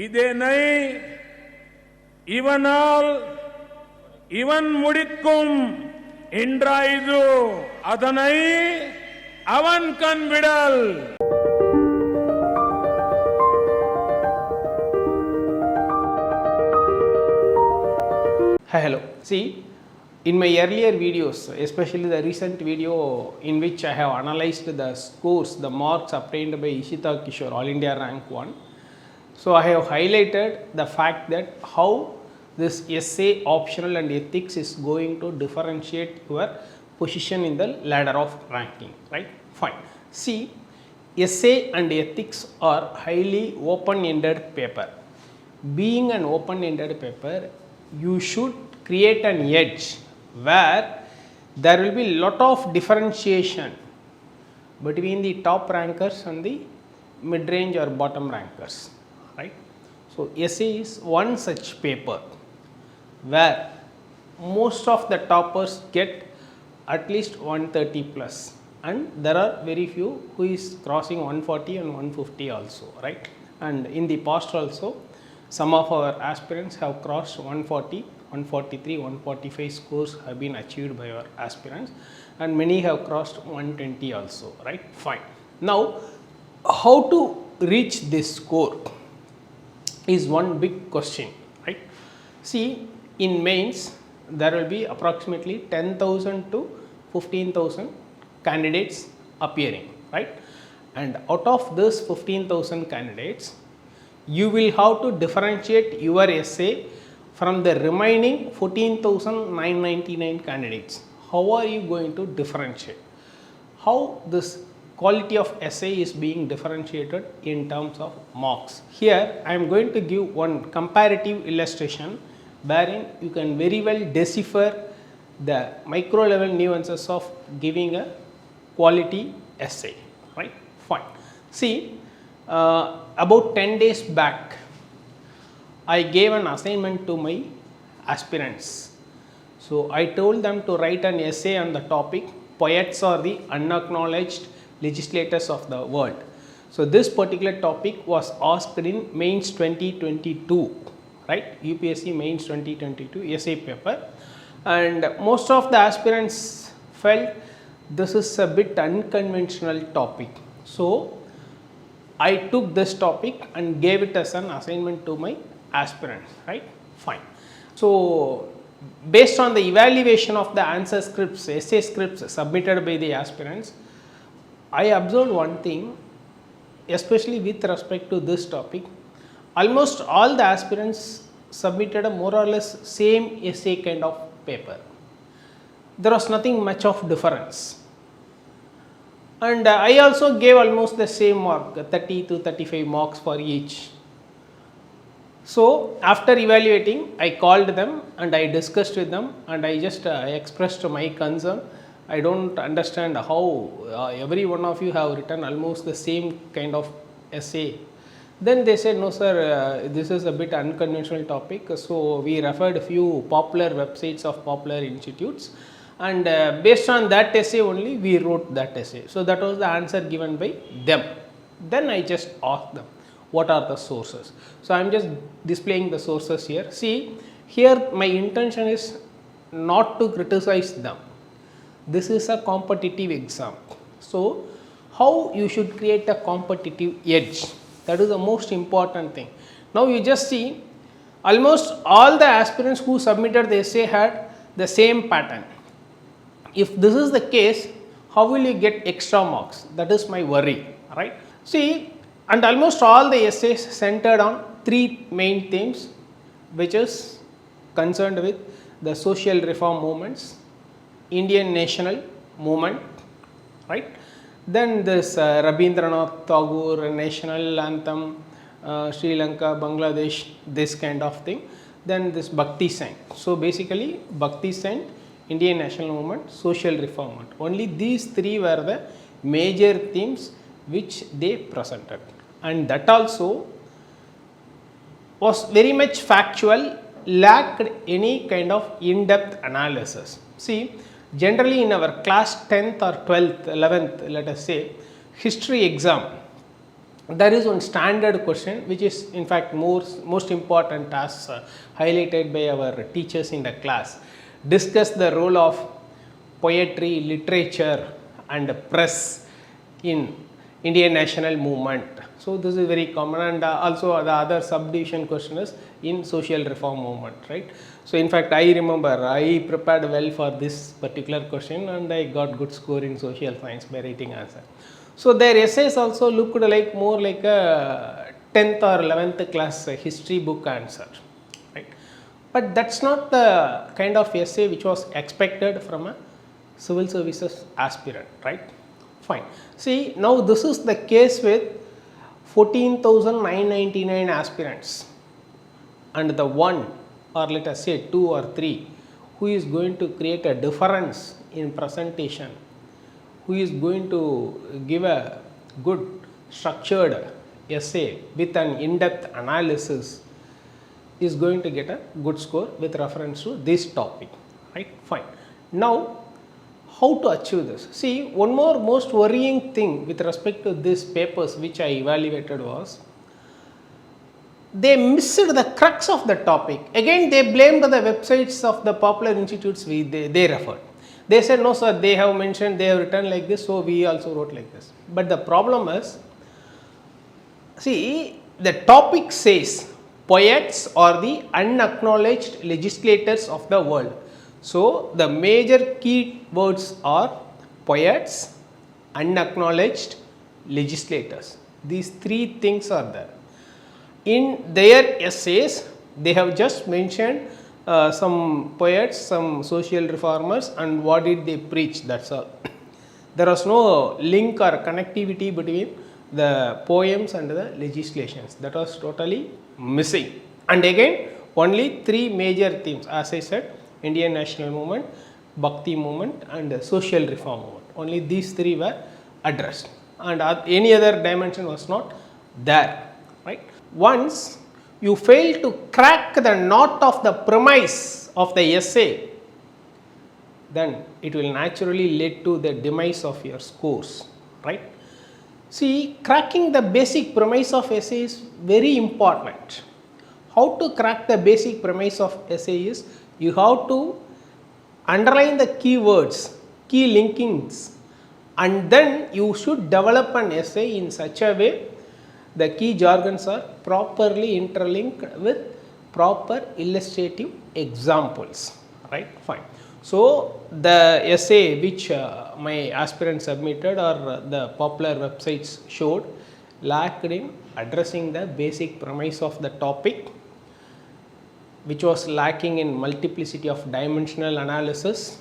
இதனை இவனால் இவன் முடிக்கும் என்றாய்து அதனை அவன் கண் விடல். Hello. See, in my earlier videos, especially the recent video in which I have analyzed the scores, the marks obtained by Ishita Kishore, All India Rank 1. So, I have highlighted the fact that how this essay, optional and ethics is going to differentiate your position in the ladder of ranking, right? Fine. See, essay and ethics are highly open-ended paper. Being an open-ended paper, you should create an edge where there will be lot of differentiation between the top rankers and the mid-range or bottom rankers, right? So, essay is one such paper where most of the toppers get at least 130 plus, and there are very few who is crossing 140 and 150 also, right? And in the past also, some of our aspirants have crossed 140, 143, 145 scores have been achieved by our aspirants, and many have crossed 120 also, right? Fine. Now, how to reach this score is one big question, right? See, in mains, there will be approximately 10,000 to 15,000 candidates appearing, right? And out of this 15,000 candidates, you will have to differentiate your essay from the remaining 14,999 candidates. How are you going to differentiate? How this quality of essay is being differentiated in terms of marks? Here I am going to give one comparative illustration wherein you can very well decipher the micro level nuances of giving a quality essay, right? Fine. See, about 10 days back, I gave an assignment to my aspirants. So, I told them to write an essay on the topic, poets are the unacknowledged legislators of the world. So, this particular topic was asked in mains 2022, right? UPSC mains 2022 essay paper, and most of the aspirants felt this is a bit unconventional topic. So, I took this topic and gave it as an assignment to my aspirants, right? Fine. So, based on the evaluation of the answer scripts, essay scripts submitted by the aspirants, I observed one thing, especially with respect to this topic. Almost all the aspirants submitted a more or less same essay kind of paper. There was nothing much of difference. And I also gave almost the same mark, 30 to 35 marks for each. So, after evaluating, I called them and I discussed with them, and I just expressed my concern. I don't understand how every one of you have written almost the same kind of essay. Then they said, no sir, this is a bit unconventional topic. So, we referred a few popular websites of popular institutes, and based on that essay only we wrote that essay. So, that was the answer given by them. Then I just asked them, what are the sources? So, I am just displaying the sources here. See, here my intention is not to criticize them. This is a competitive exam. So, how you should create a competitive edge? That is the most important thing. Now, you just see almost all the aspirants who submitted the essay had the same pattern. If this is the case, how will you get extra marks? That is my worry, right? See, and almost all the essays centered on three main themes, which is concerned with the social reform movements, Indian national movement, right? Then this Rabindranath Tagore national anthem, Sri Lanka, Bangladesh, this kind of thing. Then this Bhakti Saint. So, basically Bhakti Saint, Indian national movement, social reform movement. Only these three were the major themes which they presented, and that also was very much factual, lacked any kind of in-depth analysis. See, generally in our class 10th or 12th, 11th, let us say, history exam, there is one standard question which is in fact most important as highlighted by our teachers in the class. Discuss the role of poetry, literature and press in Indian national movement. So this is very common, and also the other subdivision question is in social reform movement, right? So in fact I remember I prepared well for this particular question and I got good score in social science by writing answer. So their essays also looked like more like a 10th or 11th class history book answer, right? But that's not the kind of essay which was expected from a civil services aspirant, right? Fine. See, now this is the case with 14,999 aspirants, and the one or let us say 2 or 3 who is going to create a difference in presentation, who is going to give a good structured essay with an in-depth analysis is going to get a good score with reference to this topic, right? Fine. Now how to achieve this? See, one more most worrying thing with respect to these papers which I evaluated was they missed the crux of the topic. Again they blamed the websites of the popular institutes they referred. They said no sir, they have mentioned, they have written like this, so we also wrote like this. But the problem is, see, the topic says poets are the unacknowledged legislators of the world. So the major key words are poets, unacknowledged, legislators. These three things are there. In their essays, they have just mentioned some poets, some social reformers, and what did they preach, that's all. There was no link or connectivity between the poems and the legislations. That was totally missing. And again, only 3 major themes, as I said, Indian national movement, Bhakti movement and social reform movement. Only these 3 were addressed, and any other dimension was not there, right? Once you fail to crack the knot of the premise of the essay, then it will naturally lead to the demise of your scores, right? See, cracking the basic premise of essay is very important. How to crack the basic premise of essay is you have to underline the keywords, key linkings, and then you should develop an essay in such a way the key jargons are properly interlinked with proper illustrative examples, right? Fine. So the essay which my aspirant submitted or the popular websites showed lacked in addressing the basic premise of the topic, which was lacking in multiplicity of dimensional analysis,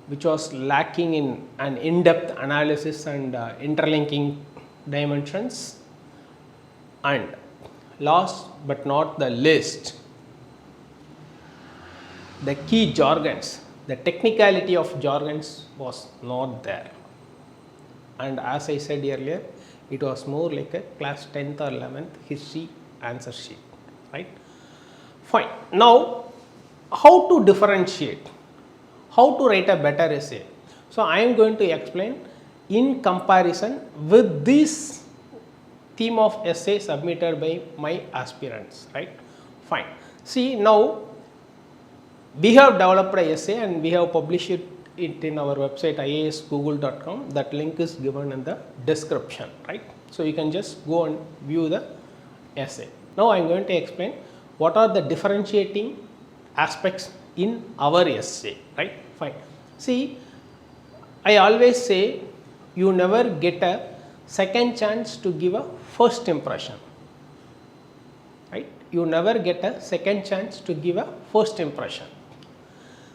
which was lacking in an in-depth analysis and interlinking dimensions, and last but not the least, the key jargons, the technicality of jargons was not there. And as I said earlier, it was more like a class 10th or 11th history answer sheet, right? Fine. Now, how to differentiate? How to write a better essay? So, I am going to explain in comparison with this theme of essay submitted by my aspirants, right? Fine. See, now we have developed an essay and we have published it in our website iasgoogle.com. That link is given in the description, right? So you can just go and view the essay. Now I am going to explain what are the differentiating aspects in our essay, right? Fine. See, I always say you never get a second chance to give a first impression, right? You never get a second chance to give a first impression.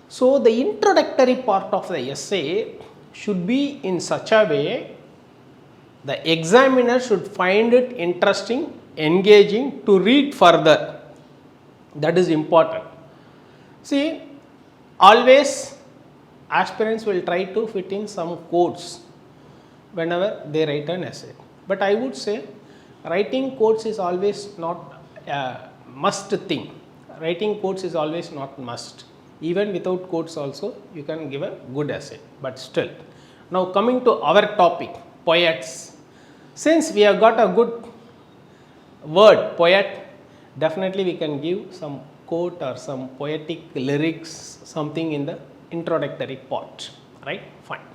So the introductory part of the essay should be in such a way the examiner should find it interesting, engaging to read further. That is important. See, always aspirants will try to fit in some quotes whenever they write an essay. But I would say writing quotes is always not a must thing. Writing quotes is always not must. Even without quotes also you can give a good essay, but still. Now coming to our topic, poets. Since we have got a good word, poet, definitely we can give some quote or some poetic lyrics, something in the introductory part, right? Fine.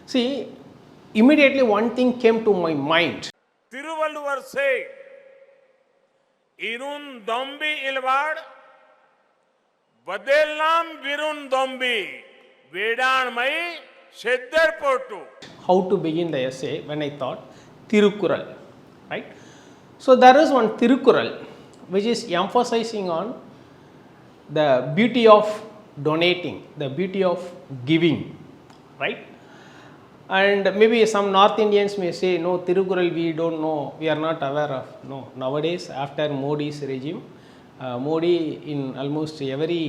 See, immediately one thing came to my mind. Thiruvalluvar say இருந்தொம்பி இல்வாள் வதெல்லாம் விருந்தொம்பி வேடாண்மை செத்தர் போட்டு. How to begin the essay when I thought Tirukural, right? So there is one Tirukural which is emphasizing on the beauty of donating, the beauty of giving, right? And maybe some North Indians may say, no, Tirukural we don't know, we are not aware of. No, nowadays after Modi's regime, Modi in almost every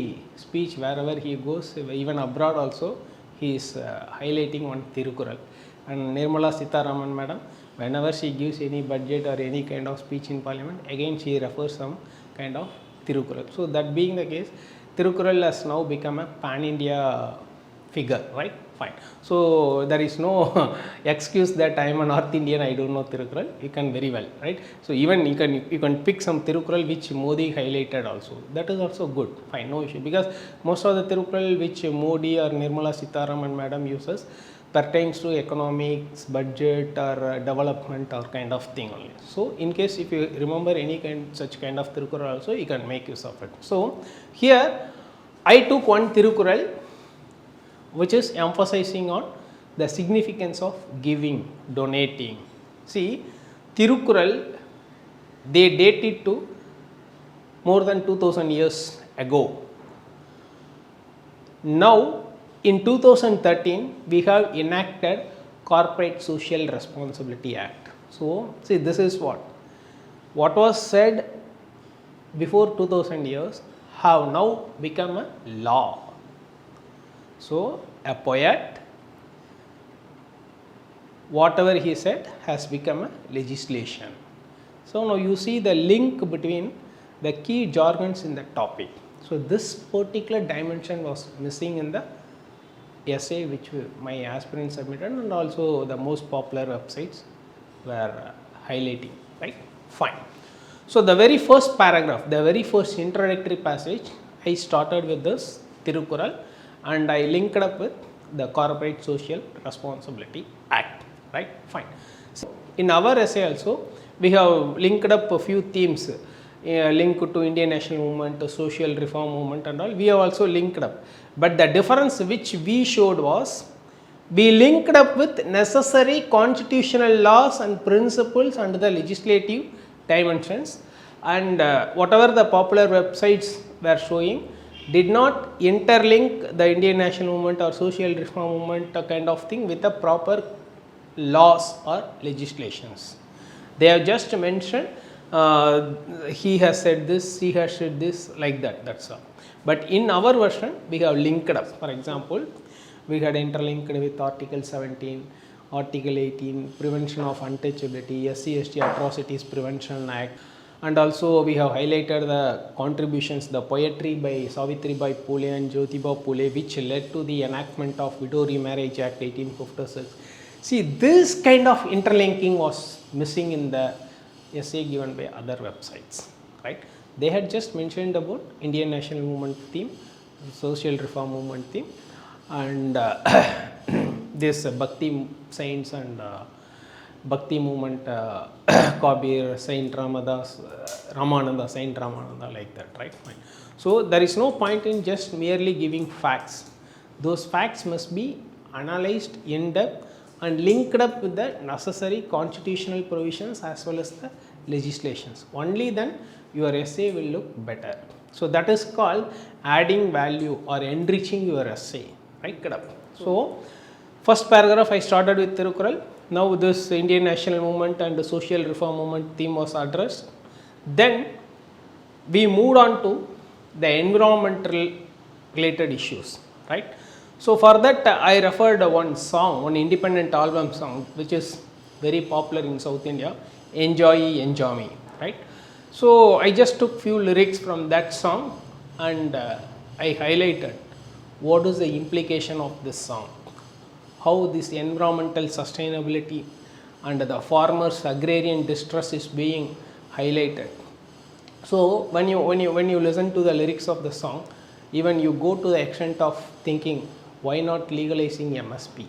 speech wherever he goes, even abroad also, he is highlighting one Tirukural. And Nirmala Sitharaman madam, whenever she gives any budget or any kind of speech in parliament, again she refers some kind of Tirukural. So that being the case, Tirukural has now become a pan-India figure, right? Fine. So there is no excuse that I am a North Indian, I don't know Tirukural. You can very well, right? So even you can pick some Tirukural which Modi highlighted also. That is also good. Fine, no issue. Because most of the Tirukural which Modi or Nirmala Sitharaman madam uses pertains to economics, budget or development or kind of thing only. So in case if you remember any such kind of Tirukural also, you can make use of it. So here I took one Tirukural which is emphasizing on the significance of giving, donating. See, Tirukural, they date it to more than 2000 years ago. Now in 2013 we have enacted Corporate Social Responsibility Act. So see, this is what was said before 2000 years have now become a law. So a poet, whatever he said has become a legislation. So now you see the link between the key jargons in the topic. So this particular dimension was missing in the essay which my aspirants submitted, and also the most popular websites were highlighting, right? Fine. So the very first paragraph, the very first introductory passage, I started with this Tirukural and I linked up with the Corporate Social Responsibility Act, right? Fine. So in our essay also, we have linked up a few themes, linked to Indian national movement, social reform movement and all. We have also linked up. But the difference which we showed was, we linked up with necessary constitutional laws and principles under the legislative dimensions, and whatever the popular websites were showing did not interlink the Indian national movement or social reform movement kind of thing with the proper laws or legislations. They have just mentioned he has said this, he has said this, like that, that's all. But in our version we have linked up. For example, we had interlinked with Article 17, Article 18, Prevention of Untouchability, SC/ST Atrocities Prevention Act, and also we have highlighted the contributions, the poetry by Savitribai Phule and Jyotiba Phule, which led to the enactment of Widow Remarriage Act 1856. See, this kind of interlinking was missing in the essay given by other websites, right? They had just mentioned about Indian national movement theme, social reform movement theme, and this Bhakti saints and Bhakti movement, Kabir, Saint Ramananda, Saint Ramananda, like that, right? Fine. So there is no point in just merely giving facts. Those facts must be analyzed in depth and linked up with the necessary constitutional provisions as well as the legislations. Only then your essay will look better. So that is called adding value or enriching your essay, right? So first paragraph I started with Tirukural. Now this Indian national movement and the social reform movement theme was addressed. Then we moved on to the environmental related issues, right? So for that I referred one song, one independent album song which is very popular in South India, Enjoy Me, right? So I just took few lyrics from that song and I highlighted what is the implication of this song, how this environmental sustainability and the farmers' agrarian distress is being highlighted. So when you listen to the lyrics of the song, even you go to the extent of thinking, why not legalizing MSP?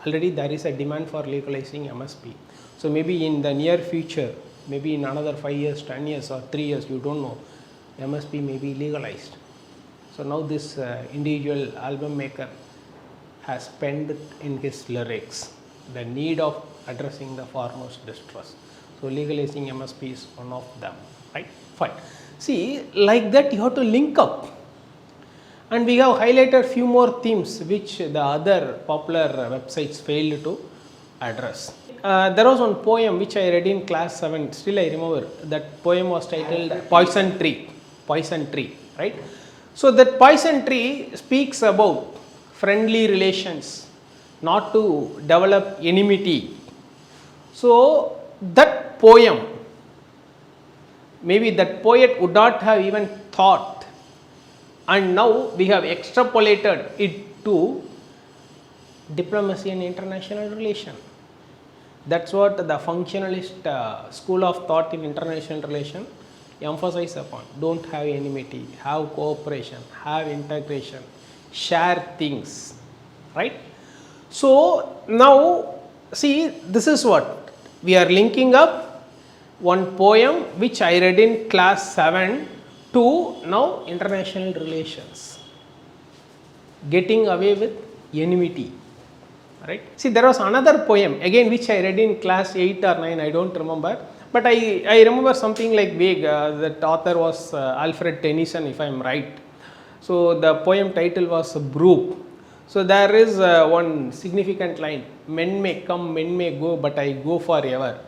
Already there is a demand for legalizing MSP. So maybe in the near future, maybe in another 5 years, 10 years or 3 years, you don't know, MSP may be legalized. So now this individual album maker has penned in his lyrics the need of addressing the farmers' distress. So legalizing MSP is one of them, right? Fine. See, like that you have to link up. And we have highlighted few more themes which the other popular websites failed to address. There was one poem which I read in class 7, still I remember. That poem was titled Poison Tree, right? So that poison tree speaks about friendly relations, not to develop enmity. So that poem, maybe that poet would not have even thought, and now we have extrapolated it to diplomacy and international relation. That's what the functionalist school of thought in international relation emphasize upon. Don't have enmity, have cooperation, have integration, share things, right? So now see, this is what we are linking up one poem which I read in class 7 to now international relations, getting away with enmity, right? See, there was another poem again which I read in class 8 or 9, I don't remember, but I remember something like vague. That author was Alfred Tennyson, if I am right. So the poem title was Brook. So there is one significant line, men may come, men may go, but I go forever,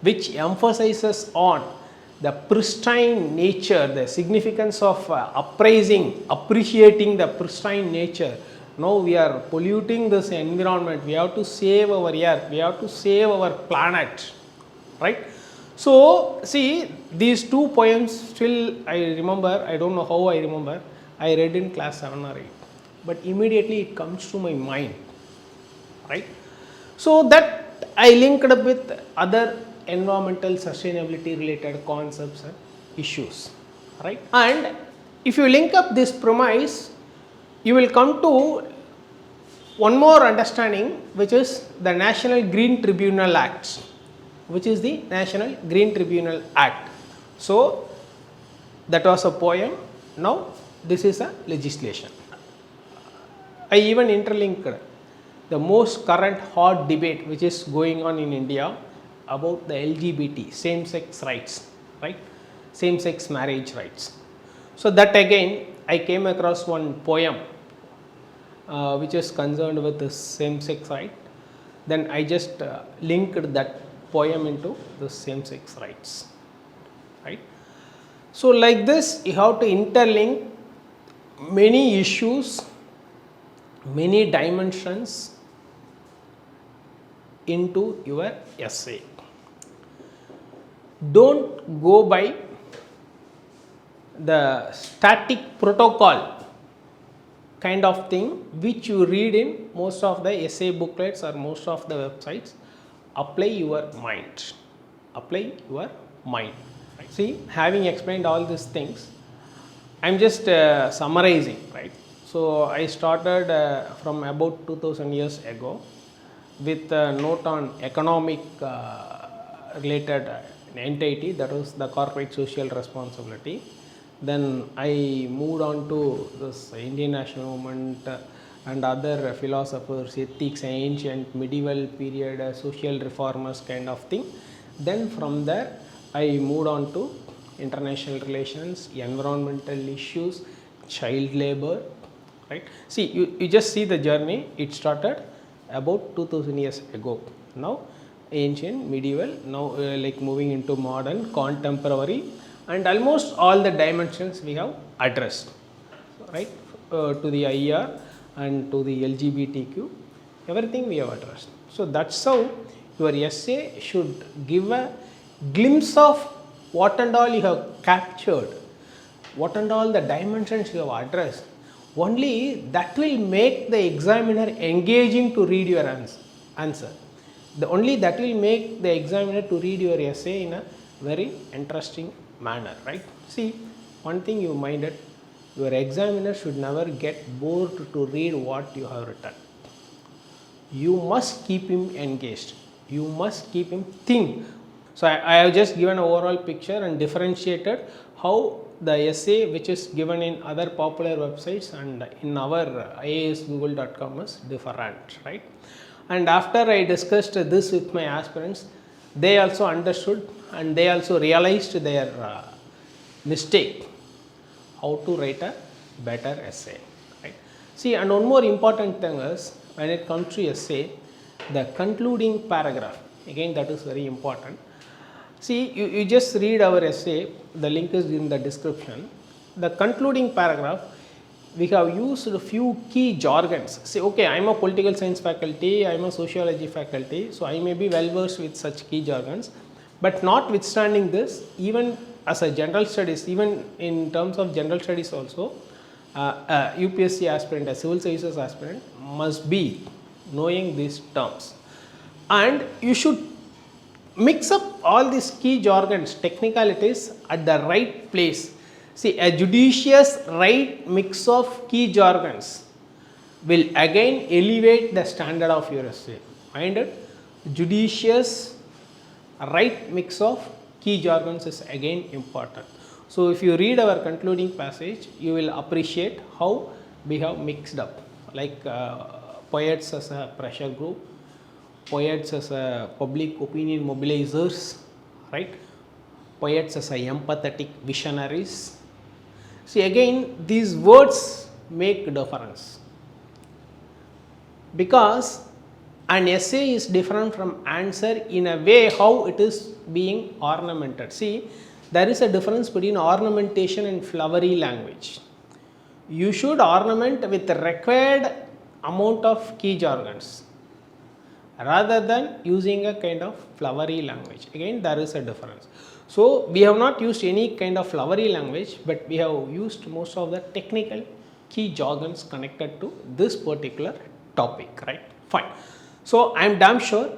which emphasizes on the pristine nature, the significance of appreciating the pristine nature. Now we are polluting this environment, we have to save our earth, we have to save our planet, right? So see, these two poems still I remember, I don't know how I remember, I read in class 7 or 8, but immediately it comes to my mind, right? So that I linked up with other environmental sustainability related concepts and issues, right? And if you link up this premise, you will come to one more understanding, which is the National Green Tribunal Act, which is the National Green Tribunal Act. So that was a poem, now this is a legislation. I even interlinked the most current hot debate which is going on in India about the LGBT, same-sex rights, right? Same-sex marriage rights. So that again, I came across one poem which is concerned with the same-sex right. Then I just linked that poem into the same-sex rights, right? So like this, you have to interlink many issues, many dimensions into your essay. Don't go by the static protocol kind of thing which you read in most of the essay booklets or most of the websites. Apply your mind. Apply your mind. Right? See, having explained all these things, I am just summarizing, right? So I started from about 2000 years ago with a note on economic related entity, that was the corporate social responsibility. Then I moved on to this Indian national movement and other philosophers, ethics, ancient medieval period social reformers kind of thing. Then from there I moved on to international relations, environmental issues, child labor, right? See, you just see the journey. It started about 2000 years ago. Now ancient, medieval, now like moving into modern, contemporary, and almost all the dimensions we have addressed, right? To the IR and to the LGBTQ, everything we have addressed. So that's how your essay should give a glimpse of what and all you have captured, what and all the dimensions you have addressed. Only that will make the examiner engaging to read your answer. only that will make the examiner to read your essay in a very interesting manner, right? See, one thing you minded, your examiner should never get bored to read what you have written. You must keep him engaged. You must keep him think. So I have just given an overall picture and differentiated how the essay which is given in other popular websites and in our IAS is different, right? And after I discussed this with my aspirants, they also understood and they also realized their mistake, how to write a better essay, right? See, and one more important thing is, when it comes to essay, the concluding paragraph, again that is very important. See, you just read our essay, the link is in the description. The concluding paragraph, we have used a few key jargons. Say, okay, I am a political science faculty, I am a sociology faculty, so I may be well versed with such key jargons. But notwithstanding this, even as a general studies, even in terms of general studies also, UPSC aspirant, a civil services aspirant must be knowing these terms. And you should mix up all these key jargons, technicalities at the right place. See, a judicious right mix of key jargons will again elevate the standard of your essay. Mind it, judicious right mix of key jargons is again important. So if you read our concluding passage, you will appreciate how we have mixed up, like poets as a pressure group, poets as a public opinion mobilizers, right? Poets as a empathetic visionaries. See, again, these words make difference, because an essay is different from answer in a way how it is being ornamented. See, there is a difference between ornamentation and flowery language. You should ornament with the required amount of key jargons rather than using a kind of flowery language. Again, there is a difference. So we have not used any kind of flowery language, but we have used most of the technical key jargons connected to this particular topic, right? Fine. So I am damn sure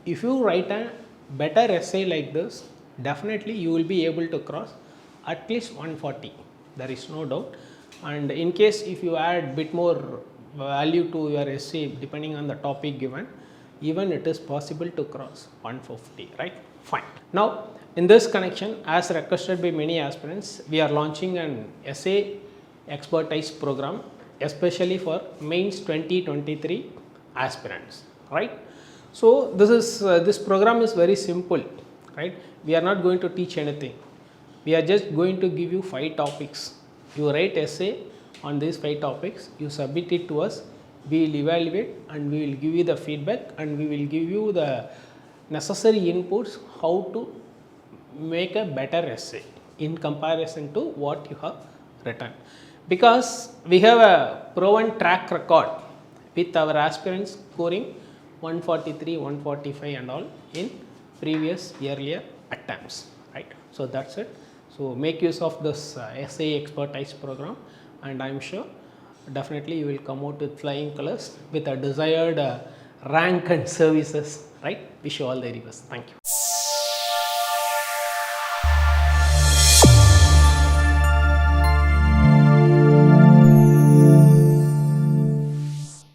if you write a better essay like this, definitely you will be able to cross at least 140. There is no doubt. And in case if you add bit more value to your essay depending on the topic given, even it is possible to cross 150, right? Fine. Now, in this connection, as requested by many aspirants, we are launching an essay expertise program, especially for mains 2023 aspirants, right? So this program is very simple, right? We are not going to teach anything. We are just going to give you 5 topics. You write essay on these 5 topics, you submit it to us, we will evaluate and we will give you the feedback and we will give you the necessary inputs how to make a better essay in comparison to what you have written. Because we have a proven track record with our aspirants scoring 143, 145 and all in previous earlier attempts, right? So that's it. So make use of this essay expertise program, and I am sure definitely you will come out with flying colors with a desired rank and services, right? Wish you all the very best. Thank you.